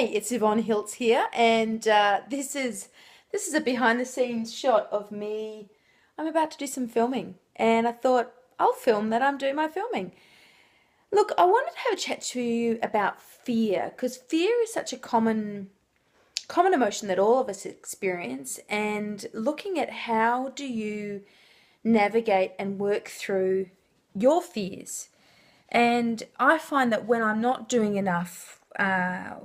Hey, it's Yvonne Hiltz here, and this is a behind the scenes shot of me. I'm about to do some filming, and I thought I'll film that I'm doing my filming. Look, I wanted to have a chat to you about fear because fear is such a common emotion that all of us experience, and looking at how do you navigate and work through your fears. And I find that when I'm not doing enough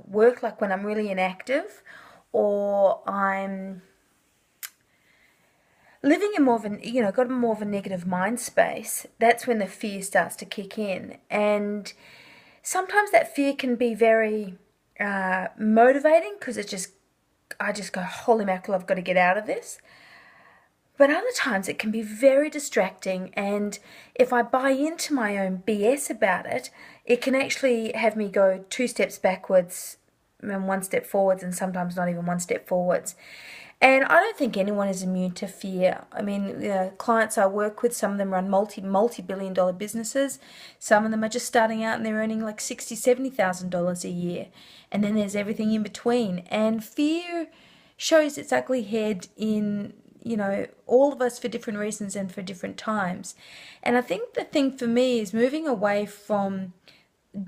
work, like when I'm really inactive or I'm living in more of a, got more of a negative mind space, that's when the fear starts to kick in. And sometimes that fear can be very motivating because I just go, holy mackerel, I've got to get out of this. But other times it can be very distracting, and if I buy into my own BS about it, it can actually have me go two steps backwards and one step forwards, and sometimes not even one step forwards. And I don't think anyone is immune to fear. I mean, clients I work with, some of them run multi-billion dollar businesses. Some of them are just starting out and they're earning like $60,000-$70,000 a year. And then there's everything in between. And fear shows its ugly head in all of us for different reasons and for different times. And I think the thing for me is moving away from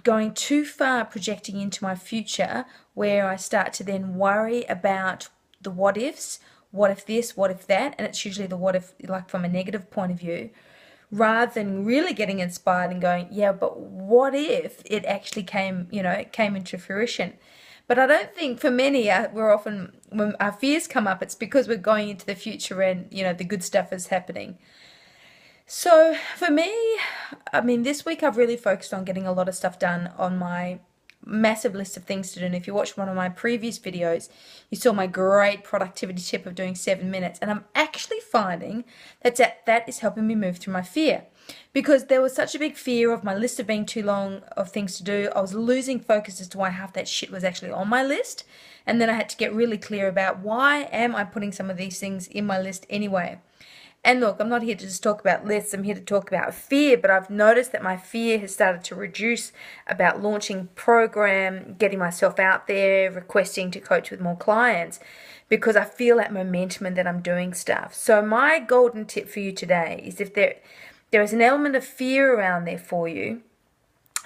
going too far projecting into my future, where I start to then worry about the what ifs, what if this, what if that, and it's usually the what if, like from a negative point of view, rather than really getting inspired and going, yeah, but what if it actually came into fruition. But I don't think for many, we're often, when our fears come up, it's because we're going into the future and, the good stuff is happening. So for me, I mean, this week I've really focused on getting a lot of stuff done on my massive list of things to do. And if you watched one of my previous videos, you saw my great productivity tip of doing 7 minutes. And I'm actually finding that is helping me move through my fear. Because there was such a big fear of my list of being too long of things to do. I was losing focus as to why half that shit was actually on my list. And then I had to get really clear about why am I putting some of these things in my list anyway. And look, I'm not here to just talk about lists, I'm here to talk about fear, but I've noticed that my fear has started to reduce about launching program, getting myself out there, requesting to coach with more clients, because I feel that momentum and that I'm doing stuff. So my golden tip for you today is if there is an element of fear around there for you,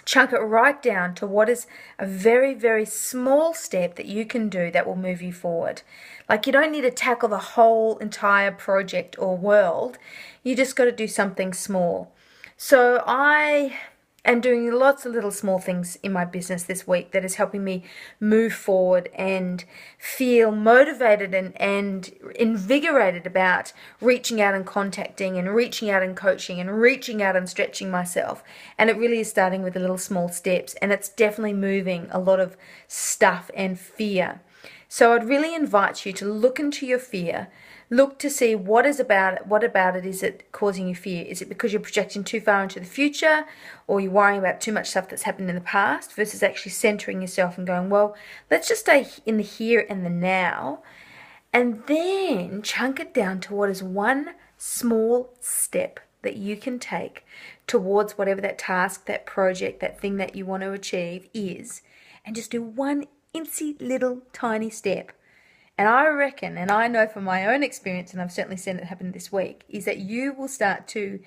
chunk it right down to what is a very, very small step that you can do that will move you forward. Like, you don't need to tackle the whole entire project or world. You just got to do something small. So I am doing lots of little small things in my business this week that is helping me move forward and feel motivated and invigorated about reaching out and contacting and reaching out and coaching and reaching out and stretching myself. And it really is starting with the little small steps, and it's definitely moving a lot of stuff and fear. So I'd really invite you to look into your fear. Look to see what about it is it causing you fear. Is it because you're projecting too far into the future, or you're worrying about too much stuff that's happened in the past, versus actually centering yourself and going, well, let's just stay in the here and the now, and then chunk it down to what is one small step that you can take towards whatever that task, that project, that thing that you want to achieve is, and just do one incy little tiny step. And I reckon, and I know from my own experience, and I've certainly seen it happen this week, is that you will start to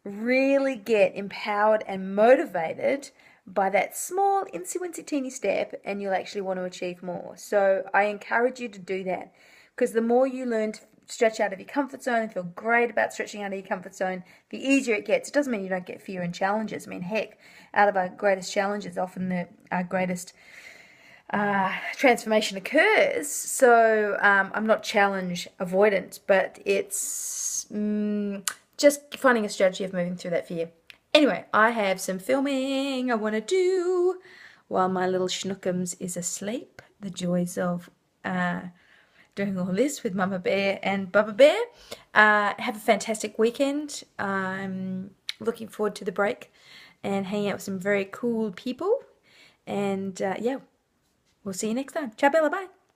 really get empowered and motivated by that small, incy-wincy teeny step, and you'll actually want to achieve more. So I encourage you to do that, because the more you learn to stretch out of your comfort zone and feel great about stretching out of your comfort zone, the easier it gets. It doesn't mean you don't get fear and challenges. I mean, heck, out of our greatest challenges, often our greatest transformation occurs. So I'm not challenge avoidant, but it's just finding a strategy of moving through that fear. Anyway, I have some filming I want to do while my little schnookums is asleep. The joys of doing all this with Mama Bear and Bubba Bear. Have a fantastic weekend. I'm looking forward to the break and hanging out with some very cool people. And yeah, we'll see you next time. Ciao, Bella. Bye.